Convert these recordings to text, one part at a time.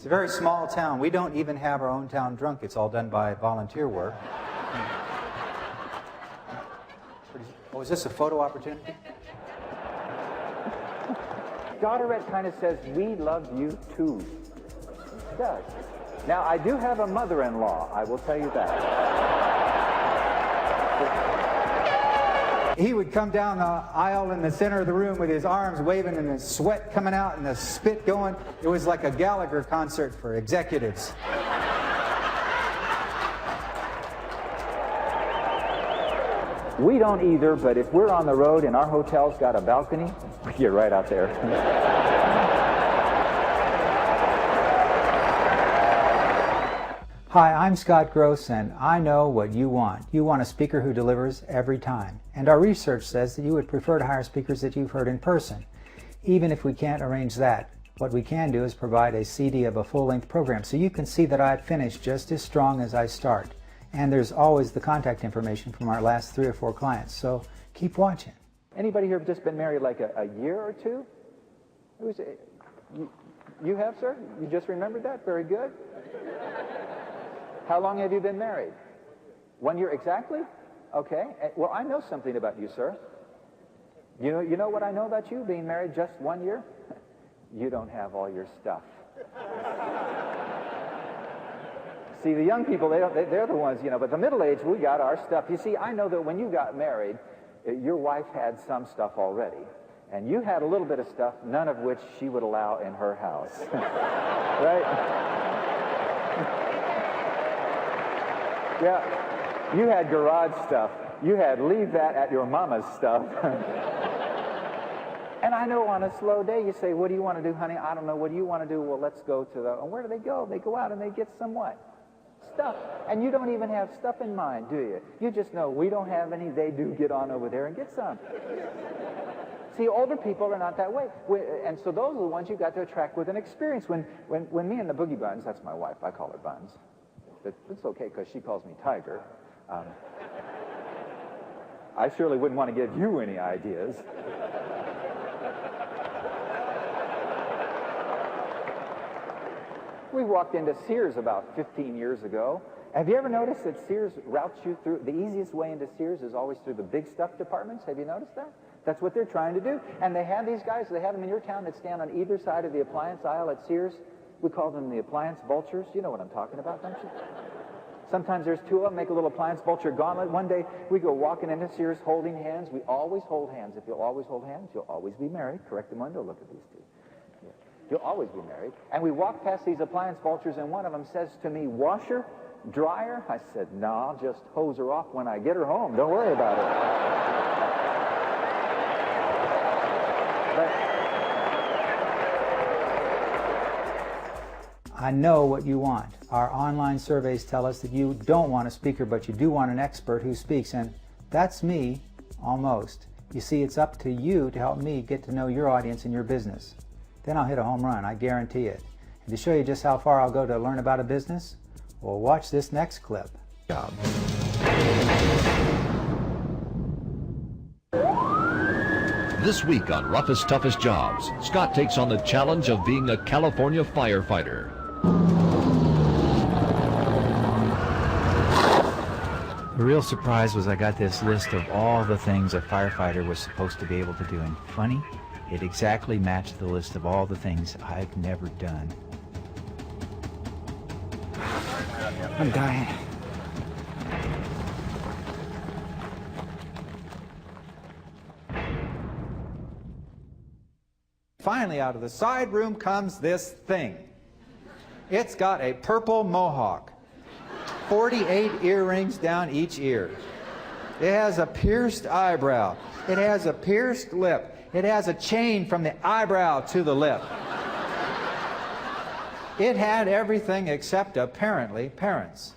It's a very small town. We don't even have our own town drunk. It's all done by volunteer work. Oh, is this a photo opportunity? Daughterette kind of says, we love you too. It does. Now, I do have a mother-in-law, I will tell you that. He would come down the aisle in the center of the room with his arms waving and the sweat coming out and the spit going. It was like a Gallagher concert for executives. We don't either, but if we're on the road and our hotel's got a balcony, you're right out there. Hi, I'm Scott Gross, and I know what you want. You want a speaker who delivers every time. And our research says that you would prefer to hire speakers that you've heard in person. Even if we can't arrange that, what we can do is provide a CD of a full-length program so you can see that I've finished just as strong as I start. And there's always the contact information from our last 3 or 4 clients, so keep watching. Anybody here just been married like a year or two? You have, sir? You just remembered that? Very good. How long have you been married? 1 year exactly? Okay. Well, I know something about you, sir. You know what I know about you, being married just 1 year? You don't have all your stuff. See, the young people, they're the ones, but the middle-aged, we got our stuff. You see, I know that when you got married, your wife had some stuff already. And you had a little bit of stuff, none of which she would allow in her house. Right? Yeah, you had garage stuff. You had leave that at your mama's stuff. And I know on a slow day you say, what do you want to do, honey? I don't know. What do you want to do? Well, let's go to the... And where do they go? They go out and they get some what? Stuff. And you don't even have stuff in mind, do you? You just know we don't have any. They do. Get on over there and get some. See, older people are not that way. And so those are the ones you got to attract with an experience. When me and the Boogie Buns, that's my wife, I call her Buns. It's okay because she calls me Tiger. I surely wouldn't want to give you any ideas. We walked into Sears about 15 years ago. Have you ever noticed that Sears routes you through, the easiest way into Sears is always through the big stuff departments? Have you noticed that? That's what they're trying to do. And they have these guys, they have them in your town that stand on either side of the appliance aisle at Sears. We call them the appliance vultures. You know what I'm talking about, don't you? Sometimes there's 2 of them, make a little appliance vulture gauntlet. One day we go walking into Sears holding hands. We always hold hands. If you'll always hold hands, you'll always be married. Correct the window, look at these 2. Yeah. You'll always be married. And we walk past these appliance vultures and one of them says to me, washer, dryer? I said, no, I'll just hose her off when I get her home. Don't worry about it. I know what you want. Our online surveys tell us that you don't want a speaker, but you do want an expert who speaks, and that's me, almost. You see, it's up to you to help me get to know your audience and your business. Then I'll hit a home run, I guarantee it. And to show you just how far I'll go to learn about a business, well, watch this next clip. This week on Roughest Toughest Jobs, Scott takes on the challenge of being a California firefighter. The real surprise was I got this list of all the things a firefighter was supposed to be able to do, and funny, it exactly matched the list of all the things I've never done. I'm dying. Finally, out of the side room comes this thing. It's got a purple mohawk, 48 earrings down each ear. It has a pierced eyebrow. It has a pierced lip. It has a chain from the eyebrow to the lip. It had everything except, apparently, parents.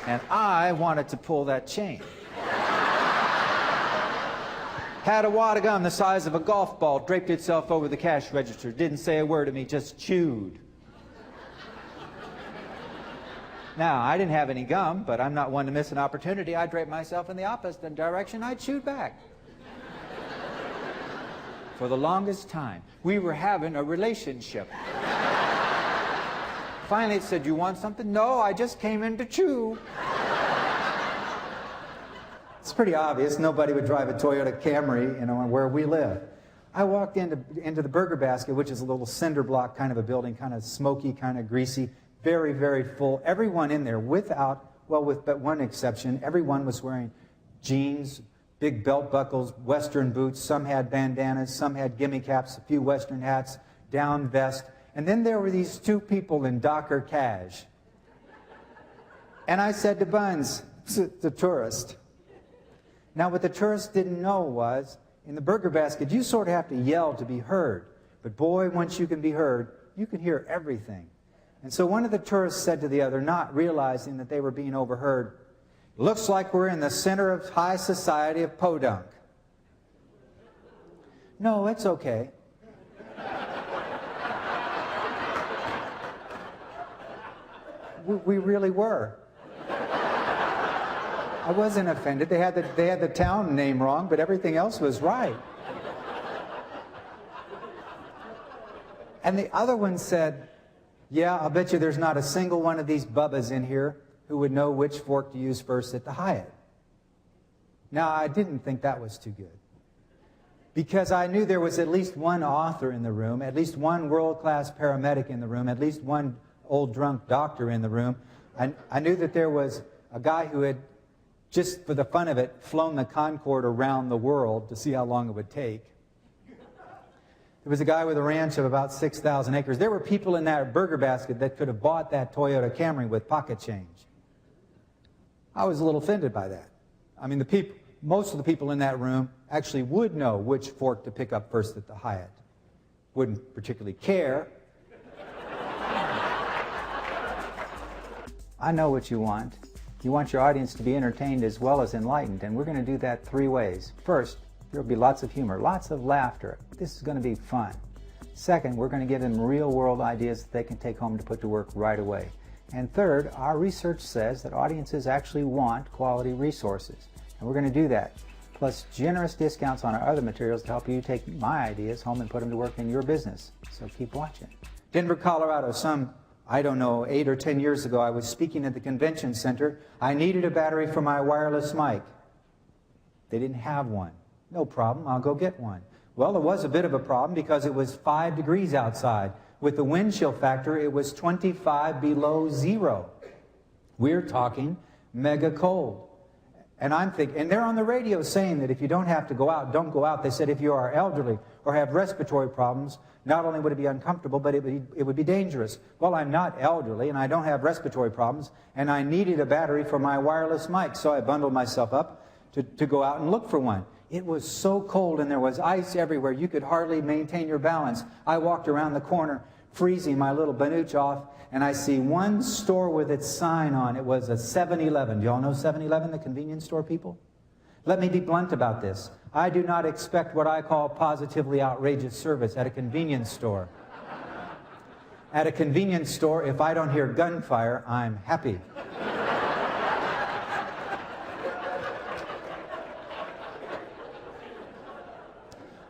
And I wanted to pull that chain. Had a wad of gum the size of a golf ball draped itself over the cash register. Didn't say a word to me, just chewed. Now, I didn't have any gum, but I'm not one to miss an opportunity. I draped myself in the opposite direction. I chewed back. For the longest time, we were having a relationship. Finally, it said, "You want something?" "No, I just came in to chew." It's pretty obvious nobody would drive a Toyota Camry, where we live. I walked into the Burger Basket, which is a little cinder block kind of a building, kind of smoky, kind of greasy, very, very full. Everyone in there, with but one exception, everyone was wearing jeans, big belt buckles, Western boots. Some had bandanas, some had gimme caps, a few Western hats, down vest. And then there were these two people in Docker cash. And I said to Buns, the tourist. Now, what the tourist didn't know was, in the Burger Basket, you sort of have to yell to be heard. But boy, once you can be heard, you can hear everything. And so one of the tourists said to the other, not realizing that they were being overheard, "Looks like we're in the center of high society of Podunk." "No, it's okay." We really were. I wasn't offended. They had the town name wrong, but everything else was right. And the other one said, "Yeah, I'll bet you there's not a single one of these bubbas in here who would know which fork to use first at the Hyatt." Now, I didn't think that was too good, because I knew there was at least one author in the room, at least one world-class paramedic in the room, at least one old drunk doctor in the room. I knew that there was a guy who had, just for the fun of it, flown the Concorde around the world to see how long it would take. There was a guy with a ranch of about 6,000 acres. There were people in that Burger Basket that could have bought that Toyota Camry with pocket change. I was a little offended by that. I mean, most of the people in that room actually would know which fork to pick up first at the Hyatt. Wouldn't particularly care. I know what you want. You want your audience to be entertained as well as enlightened, and we're going to do that three ways. First, there will be lots of humor, lots of laughter. This is going to be fun. Second, we're going to give them real-world ideas that they can take home to put to work right away. And third, our research says that audiences actually want quality resources, and we're going to do that. Plus generous discounts on our other materials to help you take my ideas home and put them to work in your business. So keep watching. Denver, Colorado, I don't know, 8 or 10 years ago, I was speaking at the convention center. I needed a battery for my wireless mic. They didn't have one. No problem, I'll go get one. Well, it was a bit of a problem because it was 5 degrees outside. With the wind chill factor, it was 25 below zero. We're talking mega cold. And I'm thinking, and they're on the radio saying that if you don't have to go out, don't go out. They said if you are elderly or have respiratory problems, not only would it be uncomfortable, but it would be dangerous. Well, I'm not elderly, and I don't have respiratory problems, and I needed a battery for my wireless mic, so I bundled myself up to go out and look for one. It was so cold, and there was ice everywhere. You could hardly maintain your balance. I walked around the corner, freezing my little banuch off, and I see one store with its sign on. It was a 7-Eleven. Do you all know 7-Eleven, the convenience store people? Let me be blunt about this. I do not expect what I call positively outrageous service at a convenience store. At a convenience store, if I don't hear gunfire, I'm happy.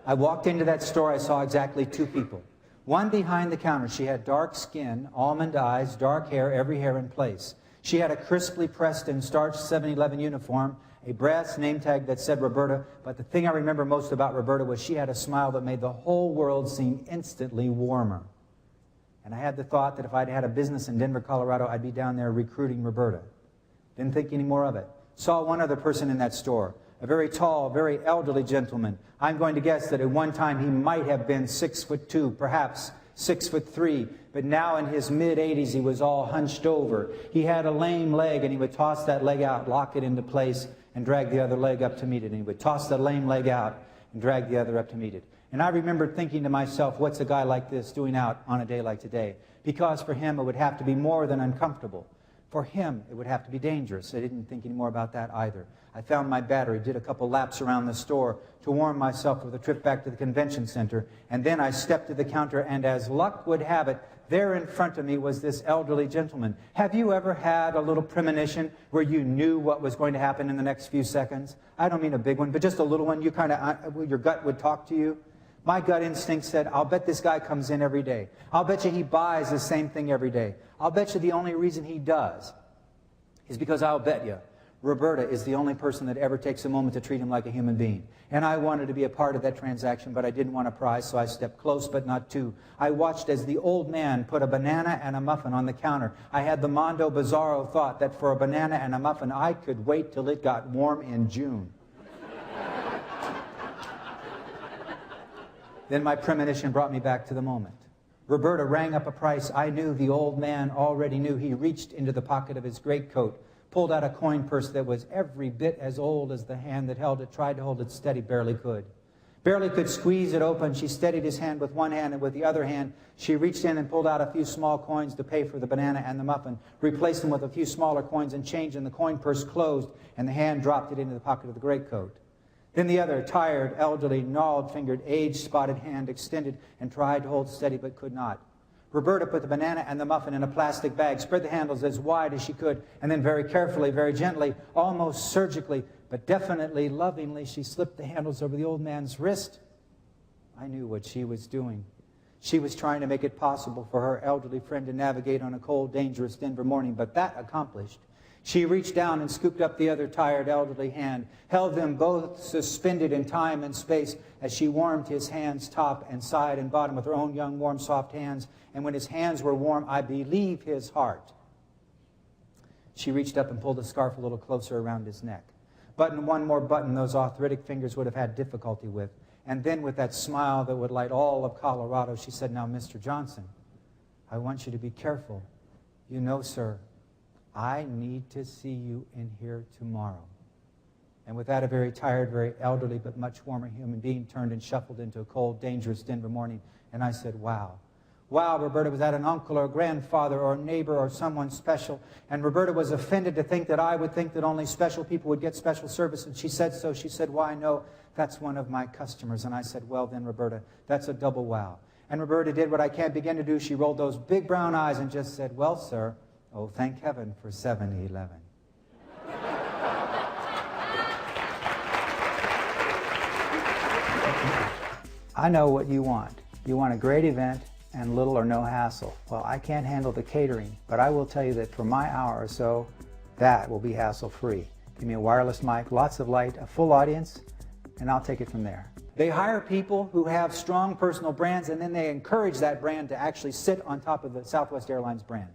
I walked into that store, I saw exactly 2 people. One behind the counter, she had dark skin, almond eyes, dark hair, every hair in place. She had a crisply pressed and starched 7-Eleven uniform, a brass name tag that said Roberta, but the thing I remember most about Roberta was she had a smile that made the whole world seem instantly warmer. And I had the thought that if I'd had a business in Denver, Colorado, I'd be down there recruiting Roberta. Didn't think any more of it. Saw one other person in that store, a very tall, very elderly gentleman. I'm going to guess that at one time he might have been 6'2", perhaps 6'3", but now in his mid-80s he was all hunched over. He had a lame leg, and he would toss that leg out, lock it into place, and drag the other leg up to meet it. And he would toss the lame leg out and drag the other up to meet it. And I remember thinking to myself, what's a guy like this doing out on a day like today? Because for him it would have to be more than uncomfortable. For him it would have to be dangerous. I didn't think any more about that either. I found my battery, did a couple laps around the store to warm myself for the trip back to the convention center, and then I stepped to the counter, and as luck would have it, there in front of me was this elderly gentleman. Have you ever had a little premonition where you knew what was going to happen in the next few seconds? I don't mean a big one, but just a little one. You kind of, your gut would talk to you. My gut instinct said, I'll bet this guy comes in every day. I'll bet you he buys the same thing every day. I'll bet you the only reason he does is because I'll bet you Roberta is the only person that ever takes a moment to treat him like a human being. And I wanted to be a part of that transaction, but I didn't want a prize, so I stepped close but not too. I watched as the old man put a banana and a muffin on the counter. I had the Mondo Bizarro thought that for a banana and a muffin, I could wait till it got warm in June. Then my premonition brought me back to the moment. Roberta rang up a price I knew the old man already knew. He reached into the pocket of his greatcoat, pulled out a coin purse that was every bit as old as the hand that held it, tried to hold it steady, barely could. Barely could squeeze it open. She steadied his hand with one hand, and with the other hand, she reached in and pulled out a few small coins to pay for the banana and the muffin, replaced them with a few smaller coins and change, and the coin purse closed, and the hand dropped it into the pocket of the greatcoat. Then the other, tired, elderly, gnarled-fingered, age-spotted hand extended and tried to hold steady but could not. Roberta put the banana and the muffin in a plastic bag, spread the handles as wide as she could, and then very carefully, very gently, almost surgically, but definitely lovingly, she slipped the handles over the old man's wrist. I knew what she was doing. She was trying to make it possible for her elderly friend to navigate on a cold, dangerous Denver morning, but that accomplished, she reached down and scooped up the other tired, elderly hand, held them both suspended in time and space as she warmed his hands top and side and bottom with her own young, warm, soft hands. And when his hands were warm, I believe his heart. She reached up and pulled the scarf a little closer around his neck. Button one more button those arthritic fingers would have had difficulty with. And then with that smile that would light all of Colorado, she said, "Now, Mr. Johnson, I want you to be careful. You know, sir, I need to see you in here tomorrow." And with that, a very tired, very elderly, but much warmer human being turned and shuffled into a cold, dangerous Denver morning. And I said, wow. Wow, Roberta was that an uncle or grandfather or neighbor or someone special. And Roberta was offended to think that I would think that only special people would get special service. And she said so. She said, why, no, that's one of my customers. And I said, well then, Roberta, that's a double wow. And Roberta did what I can't begin to do. She rolled those big brown eyes and just said, well, sir, oh, thank heaven for 7-Eleven. I know what you want. You want a great event and little or no hassle. Well, I can't handle the catering, but I will tell you that for my hour or so, that will be hassle-free. Give me a wireless mic, lots of light, a full audience, and I'll take it from there. They hire people who have strong personal brands, and then they encourage that brand to actually sit on top of the Southwest Airlines brand.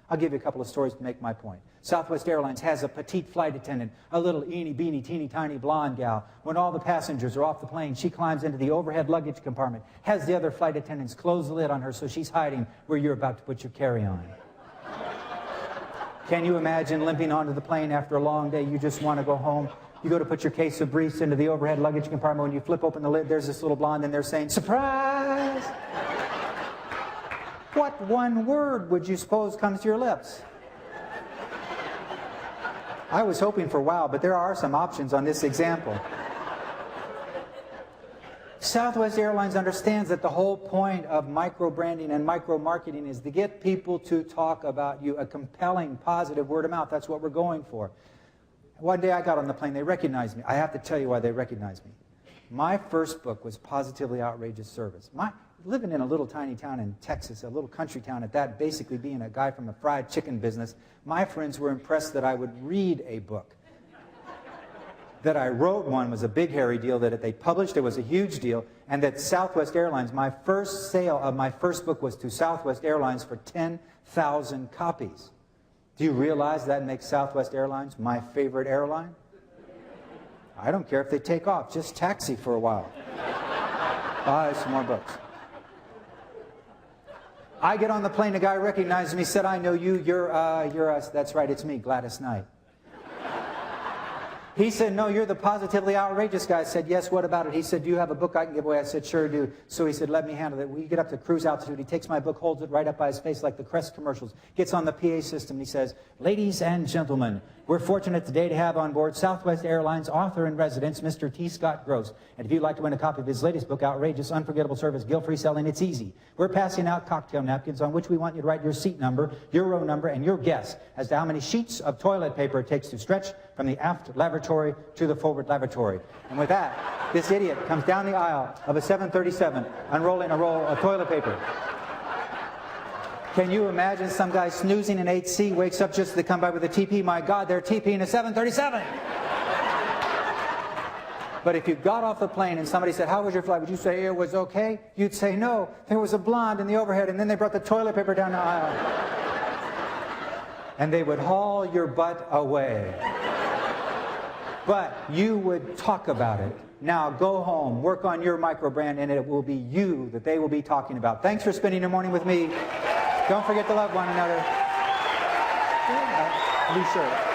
I'll give you a couple of stories to make my point. Southwest Airlines has a petite flight attendant, a little eeny-beeny, teeny-tiny blonde gal. When all the passengers are off the plane, she climbs into the overhead luggage compartment, has the other flight attendants close the lid on her so she's hiding where you're about to put your carry-on. Can you imagine limping onto the plane after a long day? You just want to go home. You go to put your case of briefs into the overhead luggage compartment. When you flip open the lid, there's this little blonde in there saying, surprise! What one word would you suppose comes to your lips? I was hoping for wow, but there are some options on this example. Southwest Airlines understands that the whole point of micro-branding and micro-marketing is to get people to talk about you, a compelling, positive word of mouth. That's what we're going for. One day I got on the plane, they recognized me. I have to tell you why they recognized me. My first book was Positively Outrageous Service. Living in a little tiny town in Texas, a little country town at that, basically being a guy from a fried chicken business, my friends were impressed that I would read a book. That I wrote one was a big, hairy deal. That if they published it was a huge deal. And that Southwest Airlines, my first sale of my first book was to Southwest Airlines for 10,000 copies. Do you realize that makes Southwest Airlines my favorite airline? I don't care if they take off. Just taxi for a while. Buy some more books. I get on the plane, a guy recognizes me, said, I know you, you're us. That's right, it's me, Gladys Knight. He said, no, you're the Positively Outrageous guy. I said, yes, what about it? He said, do you have a book I can give away? I said, sure do. So he said, let me handle it. We get up to cruise altitude. He takes my book, holds it right up by his face like the Crest commercials, gets on the PA system, and he says, ladies and gentlemen, we're fortunate today to have on board Southwest Airlines author in residence, Mr. T. Scott Gross. And if you'd like to win a copy of his latest book, Outrageous, Unforgettable Service, Guilt-Free Selling, it's easy. We're passing out cocktail napkins on which we want you to write your seat number, your row number, and your guess as to how many sheets of toilet paper it takes to stretch from from the aft lavatory to the forward lavatory. And with that, this idiot comes down the aisle of a 737 unrolling a roll of toilet paper. Can you imagine some guy snoozing in 8C, wakes up just to come by with a TP? My God, they're TPing a 737. But if you got off the plane and somebody said, how was your flight? Would you say it was okay? You'd say, no, there was a blonde in the overhead, and then they brought the toilet paper down the aisle. And they would haul your butt away. But you would talk about it. Now go home, work on your microbrand, and it will be you that they will be talking about. Thanks for spending your morning with me. Don't forget to love one another. Blue shirt.